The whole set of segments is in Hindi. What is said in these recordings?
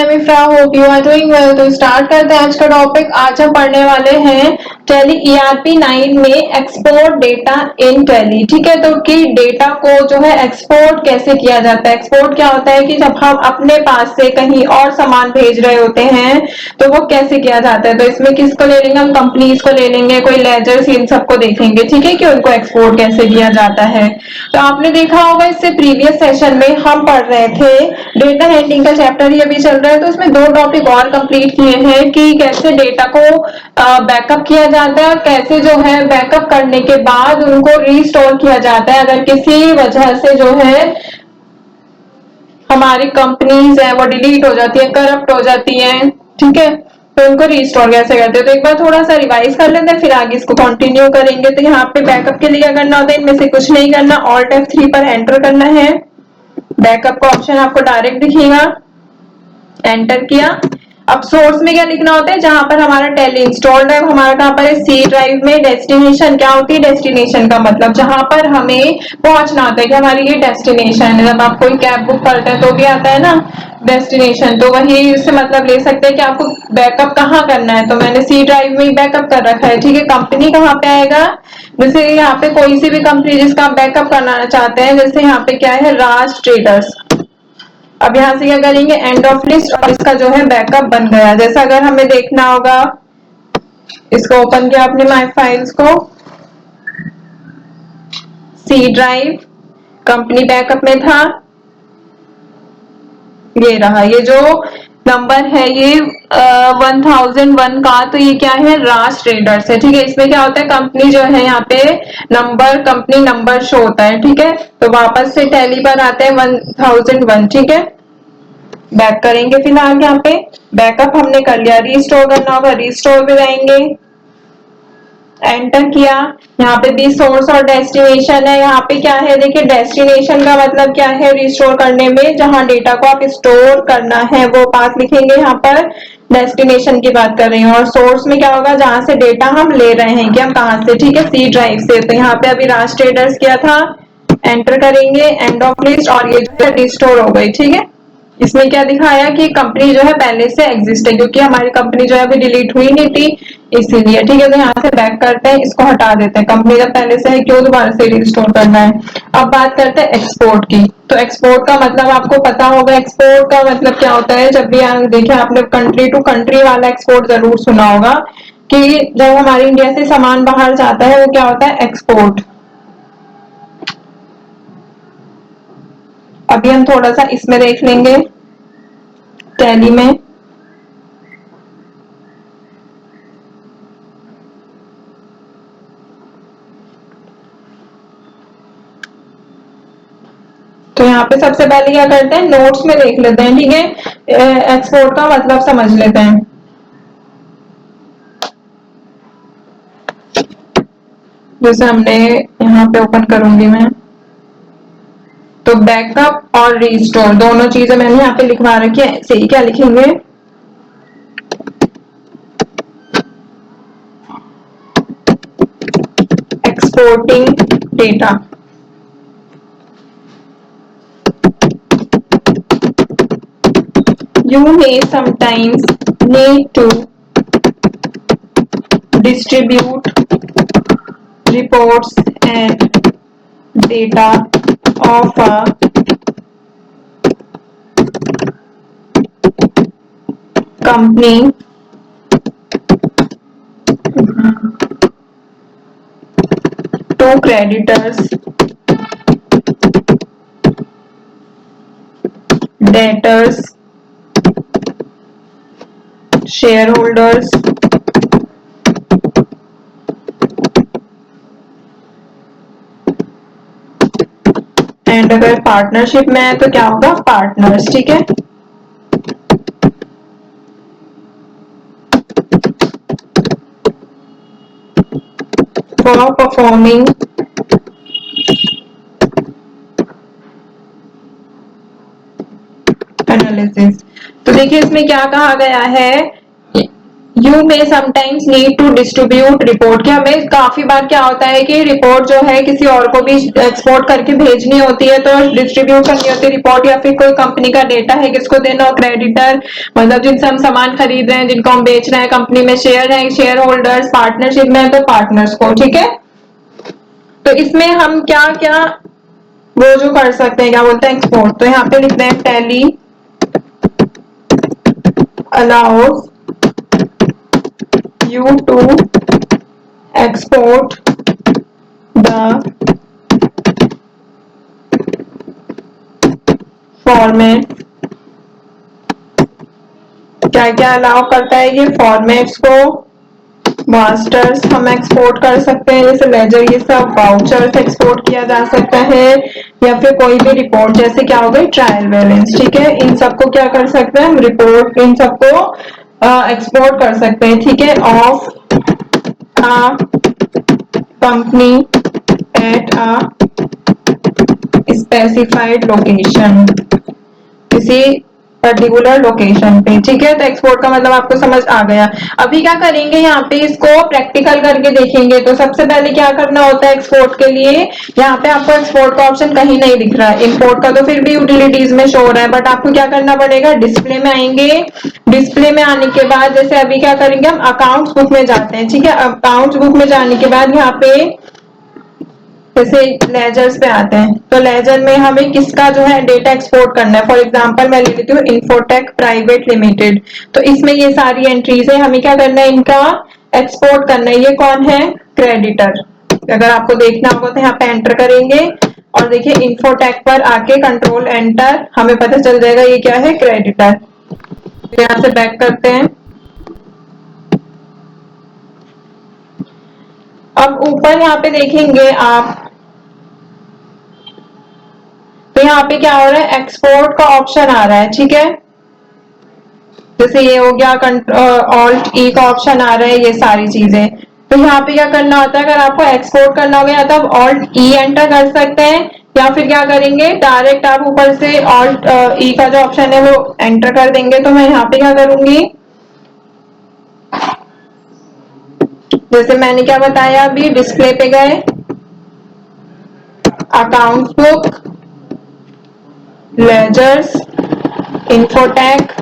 I'm Ifra, hope you are doing well। तो स्टार्ट करते हैं आज का टॉपिक। आज हम पढ़ने वाले हैं टैली ERP 9 में एक्सपोर्ट डेटा इन टैली। ठीक है, तो कि डेटा को जो है एक्सपोर्ट कैसे किया जाता है। एक्सपोर्ट क्या होता है कि जब हम अपने पास से कहीं और सामान भेज रहे होते हैं तो वो कैसे किया जाता है। तो इसमें किसको ले लेंगे हम, कंपनीज को ले लेंगे, कोई लेजर्स, इन सबको देखेंगे। ठीक है, कि उनको एक्सपोर्ट कैसे किया जाता है। तो आपने देखा होगा इससे प्रीवियस सेशन में हम पढ़ रहे थे डेटा हैंडलिंग का चैप्टर ही अभी चल रहा है, तो उसमें 2 टॉपिक और कंप्लीट किए हैं कि कैसे डेटा को बैकअप किया जाता है और कैसे जो है बैकअप करने के बाद उनको रीस्टोर किया जाता है अगर किसी वजह से जो है हमारी कंपनीज है वो डिलीट हो जाती है, करप्ट हो जाती है। ठीक है, तो उनको रीस्टोर कैसे करते हैं। तो एक बार थोड़ा सा रिवाइज कर लेते हैं, फिर आगे इसको कंटिन्यू करेंगे। तो यहाँ पे बैकअप के लिए क्या करना होता है, इनमें से कुछ नहीं करना, ऑल्ट F3 पर एंटर करना है। बैकअप का ऑप्शन आपको डायरेक्ट दिखेगा, एंटर किया। अब सोर्स में क्या लिखना होता है, जहां पर हमारा टैली इंस्टॉल्ड है हमारा कहां पर है, सी ड्राइव में। डेस्टिनेशन क्या होती है, डेस्टिनेशन का मतलब जहां पर हमें पहुंचना होता है कि हमारी ये डेस्टिनेशन है। जब आप कोई कैब बुक करते हैं तो भी आता है ना डेस्टिनेशन, तो वही इससे मतलब ले सकते हैं कि आपको बैकअप कहाँ करना है। तो मैंने सी ड्राइव में ही बैकअप कर रखा है। ठीक है, कंपनी कहाँ पे आएगा, जैसे यहाँ पे कोई सी भी कंपनी जिसका आप बैकअप करना चाहते हैं, जैसे यहाँ पे क्या है, राज ट्रेडर्स। अब यहाँ से क्या करेंगे, एंड ऑफ लिस्ट, और इसका जो है बैकअप बन गया। जैसा अगर हमें देखना होगा, इसको ओपन किया अपने माई फाइल्स को, सी ड्राइव, कंपनी बैकअप में था, ये रहा। ये जो नंबर है ये 1001 का, तो ये क्या है, राज ट्रेडर्स है। ठीक है, इसमें क्या होता है, कंपनी जो है यहाँ पे नंबर, कंपनी नंबर शो होता है। ठीक है, तो वापस से टैली पर आते हैं 1001। ठीक है, बैक करेंगे फिलहाल। यहाँ पे बैकअप हमने कर लिया, रीस्टोर करना होगा, रीस्टोर पे जाएंगे, एंटर किया। यहाँ पे भी सोर्स और डेस्टिनेशन है। यहाँ पे क्या है, देखिए डेस्टिनेशन का मतलब क्या है, रिस्टोर करने में जहां डेटा को आप स्टोर करना है वो पाथ लिखेंगे। यहाँ पर डेस्टिनेशन की बात कर रही हूँ, और सोर्स में क्या होगा, जहां से डेटा हम ले रहे हैं कि हम कहाँ से। ठीक है, सी ड्राइव से। तो यहाँ पे अभी राज ट्रेडर्स किया था, एंटर करेंगे, एंड ऑफ लिस्ट, और ये जो है रिस्टोर हो गई। ठीक है, इसमें क्या दिखाया कि कंपनी जो है पहले से एग्जिस्ट है, क्योंकि हमारी कंपनी जो है अभी डिलीट हुई नहीं थी इसीलिए। ठीक है, तो यहाँ से बैक करते हैं, इसको हटा देते हैं। कंपनी जब पहले से है क्यों दोबारा से रिस्टोर करना है। अब बात करते हैं एक्सपोर्ट की। तो एक्सपोर्ट का मतलब आपको पता होगा, एक्सपोर्ट का मतलब क्या होता है। जब भी देखिए आपने कंट्री टू कंट्री वाला एक्सपोर्ट जरूर सुना होगा कि जब हमारे इंडिया से सामान बाहर जाता है वो क्या होता है, एक्सपोर्ट। अभी हम थोड़ा सा इसमें देख लेंगे टैली में। तो यहाँ पे सबसे पहले क्या करते हैं, नोट्स में देख लेते हैं। ठीक है, एक्सपोर्ट का मतलब समझ लेते हैं। जैसे हमने यहाँ पे ओपन करूंगी मैं, तो बैकअप और रीस्टोर दोनों चीजें मैंने यहाँ पे लिखवा रखी है। सही क्या लिखेंगे, exporting data. You may sometimes need to distribute reports and data of a company to creditors, debtors, shareholders, and अगर पार्टनरशिप में है तो क्या होगा, पार्टनर्स। ठीक है, फॉर परफॉर्मिंग एनालिसिस। तो देखिए इसमें क्या कहा गया है, you may sometimes need to distribute report, कि हमें काफी बार क्या होता है कि रिपोर्ट जो है किसी और को भी एक्सपोर्ट करके भेजनी होती है, तो डिस्ट्रीब्यूट करनी होती है रिपोर्ट, या फिर कोई कंपनी का डेटा है किसको देना हो, क्रेडिटर मतलब जिनसे हम सामान खरीद रहे हैं, जिनको हम बेच रहे हैं, कंपनी में शेयर है, शेयर होल्डर्स, पार्टनरशिप में है तो पार्टनर्स को, ठीक है। तो इसमें हम क्या क्या वो जो कर सकते हैं, क्या बोलते हैं, एक्सपोर्ट। तो यहाँ पे लिखते हैं tally allows you to export the format, क्या क्या अलाउ करता है ये फॉर्मेट्स को। मास्टर्स हम एक्सपोर्ट कर सकते हैं, जैसे लेजर, ये सब वाउचर्स एक्सपोर्ट किया जा सकता है, या फिर कोई भी रिपोर्ट, जैसे क्या हो गई ट्रायल बैलेंस, ठीक है। इन सबको क्या कर सकते हैं हम, रिपोर्ट, इन सबको एक्सपोर्ट कर सकते हैं, ठीक है। Of a company at a specified location, किसी पर्टिकुलर लोकेशन पे, ठीक है। तो एक्सपोर्ट का मतलब आपको समझ आ गया। अभी क्या करेंगे, यहाँ पे इसको प्रैक्टिकल करके देखेंगे। तो सबसे पहले क्या करना होता है एक्सपोर्ट के लिए, यहाँ पे आपको एक्सपोर्ट का ऑप्शन कहीं नहीं दिख रहा है, इंपोर्ट का तो फिर भी यूटिलिटीज में शो हो रहा है, बट आपको क्या करना पड़ेगा, डिस्प्ले में आएंगे। डिस्प्ले में आने के बाद जैसे अभी क्या करेंगे, हम अकाउंट्स बुक में जाते हैं, ठीक है। अकाउंट्स बुक में जाने के बाद यहाँ पे जैसे लेजर्स पे आते हैं, तो लेजर में हमें किसका जो है डेटा एक्सपोर्ट करना है। फॉर एग्जांपल मैं ले लेती हूँ इन्फोटेक प्राइवेट लिमिटेड, तो इसमें ये सारी एंट्रीज है, हमें क्या करना है, इनका एक्सपोर्ट करना है। ये कौन है, क्रेडिटर। अगर आपको देखना होगा तो यहाँ पे एंटर करेंगे, और देखिए इन्फोटेक पर आके कंट्रोल एंटर, हमें पता चल जाएगा ये क्या है, क्रेडिटर। यहाँ से बैक करते हैं। अब ऊपर यहाँ पे देखेंगे आप, तो यहाँ पे क्या हो रहा है, एक्सपोर्ट का ऑप्शन आ रहा है, ठीक है। जैसे ये हो गया, ऑल्ट ई का ऑप्शन आ रहा है, ये सारी चीजें। तो यहाँ पे क्या करना होता है, अगर आपको एक्सपोर्ट करना हो गया तो आप ऑल्ट ई एंटर कर सकते हैं, या फिर क्या करेंगे, डायरेक्ट आप ऊपर से ऑल्ट ई का जो ऑप्शन है वो एंटर कर देंगे। तो मैं यहाँ पे क्या करूंगी, जैसे मैंने क्या बताया, अभी डिस्प्ले पे गए, account book, ledgers, infotech,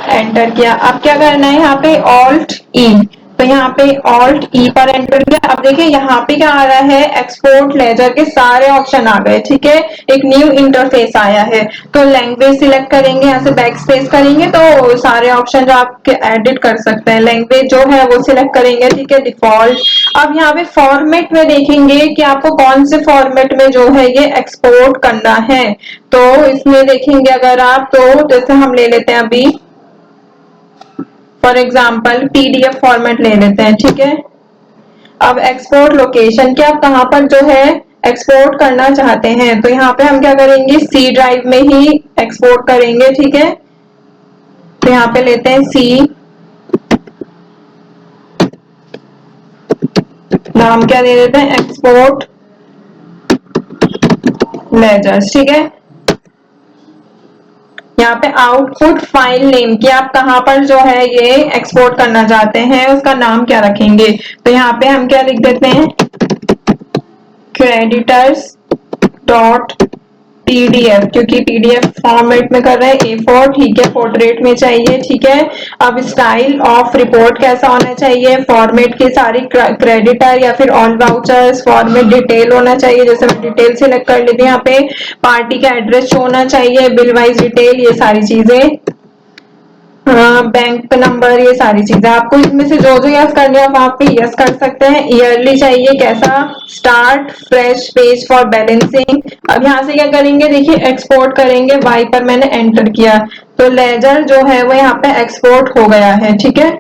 enter किया। अब क्या करना है, यहाँ पे ऑल्ट ई, तो यहाँ पे ऑल्ट ई पर एंटर किया। अब देखिए यहाँ पे क्या आ रहा है, एक्सपोर्ट लेजर के सारे ऑप्शन आ गए, ठीक है। एक न्यू इंटरफेस आया है। तो लैंग्वेज सिलेक्ट करेंगे, यहाँ से बैक स्पेस करेंगे तो सारे ऑप्शन जो आप एडिट कर सकते हैं, लैंग्वेज जो है वो सिलेक्ट करेंगे, ठीक है, डिफॉल्ट। अब यहाँ पे फॉर्मेट में देखेंगे कि आपको कौन से फॉर्मेट में जो है ये एक्सपोर्ट करना है। तो इसमें देखेंगे अगर आप, तो जैसे हम ले लेते हैं अभी फॉर एग्जाम्पल पीडीएफ फॉर्मेट ले लेते हैं, ठीक है। अब एक्सपोर्ट लोकेशन, क्या आप कहाँ पर जो है एक्सपोर्ट करना चाहते हैं, तो यहाँ पे हम क्या करेंगे, सी ड्राइव में ही एक्सपोर्ट करेंगे, ठीक है। तो यहाँ पे लेते हैं सी, नाम क्या दे देते हैं, एक्सपोर्ट लेजर्स, ठीक है। यहाँ पे आउटपुट फाइल नेम, कि आप कहाँ पर जो है ये एक्सपोर्ट करना चाहते हैं, उसका नाम क्या रखेंगे। तो यहाँ पे हम क्या लिख देते हैं, क्रेडिटर्स डॉट पीडीएफ, क्योंकि पीडीएफ फॉर्मेट में कर रहे हैं, A4, ठीक है, पोर्ट्रेट में चाहिए, ठीक है। अब स्टाइल ऑफ रिपोर्ट कैसा होना चाहिए, फॉर्मेट की सारी क्रेडिटर या फिर ऑल वाउचर्स, फॉर्मेट डिटेल होना चाहिए, जैसे मैं डिटेल सिलेक्ट कर लेती हूँ। यहाँ पे पार्टी का एड्रेस होना चाहिए, बिल वाइज डिटेल, ये सारी चीजें, बैंक नंबर, ये सारी चीजें आपको इनमें से जो जो यस करनी है आप वहां पे यस कर सकते हैं। ईयरली चाहिए, कैसा, start fresh page for balancing. अब यहाँ से क्या करेंगे, देखिए एक्सपोर्ट करेंगे, वाई पर मैंने एंटर किया, तो लेजर जो है वो यहाँ पे एक्सपोर्ट हो गया है, ठीक है।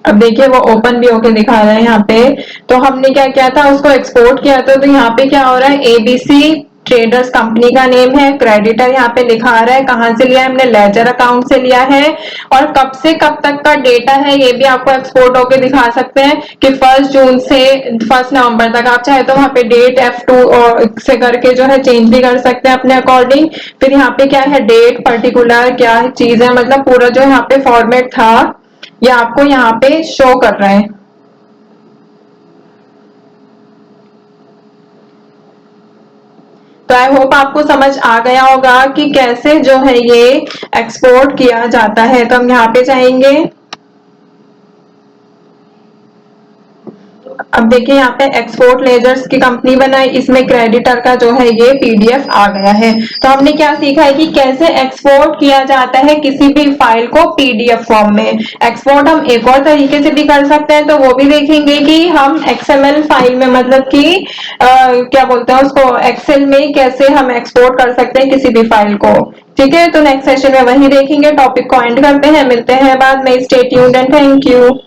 अब देखिए वो ओपन भी होके दिखा रहा है यहाँ पे। तो हमने क्या किया था, उसको एक्सपोर्ट किया था, तो यहाँ पे क्या हो रहा है, एबीसी ट्रेडर्स कंपनी का नेम है, क्रेडिटर यहाँ पे लिखा आ रहा है, कहाँ से लिया है हमने, लेजर अकाउंट से लिया है, और कब से कब तक का डेटा है ये भी आपको एक्सपोर्ट होके दिखा सकते हैं कि 1 जून से 1 नवंबर तक। आप चाहे तो वहां पे डेट F2 से करके जो है चेंज भी कर सकते हैं अपने अकॉर्डिंग। फिर यहाँ पे क्या है, डेट पर्टिकुलर क्या चीज है, मतलब पूरा जो यहाँ पे फॉर्मेट था ये आपको यहाँ पे शो कर रहा है। तो आई होप आपको समझ आ गया होगा कि कैसे जो है ये एक्सपोर्ट किया जाता है। तो हम यहाँ पे जाएंगे, अब देखिए यहाँ पे एक्सपोर्ट लेजर्स की कंपनी बनाई, इसमें क्रेडिटर का जो है ये पीडीएफ आ गया है। तो हमने क्या सीखा है कि कैसे एक्सपोर्ट किया जाता है किसी भी फाइल को पीडीएफ फॉर्म में। एक्सपोर्ट हम एक और तरीके से भी कर सकते हैं, तो वो भी देखेंगे कि हम एक्सएमएल फाइल में, मतलब कि क्या बोलते हैं उसको, एक्सेल में कैसे हम एक्सपोर्ट कर सकते हैं किसी भी फाइल को। ठीक है, तो नेक्स्ट सेशन में वही देखेंगे, टॉपिक को एंड करते हैं, मिलते हैं बाद में। Stay tuned and thank you.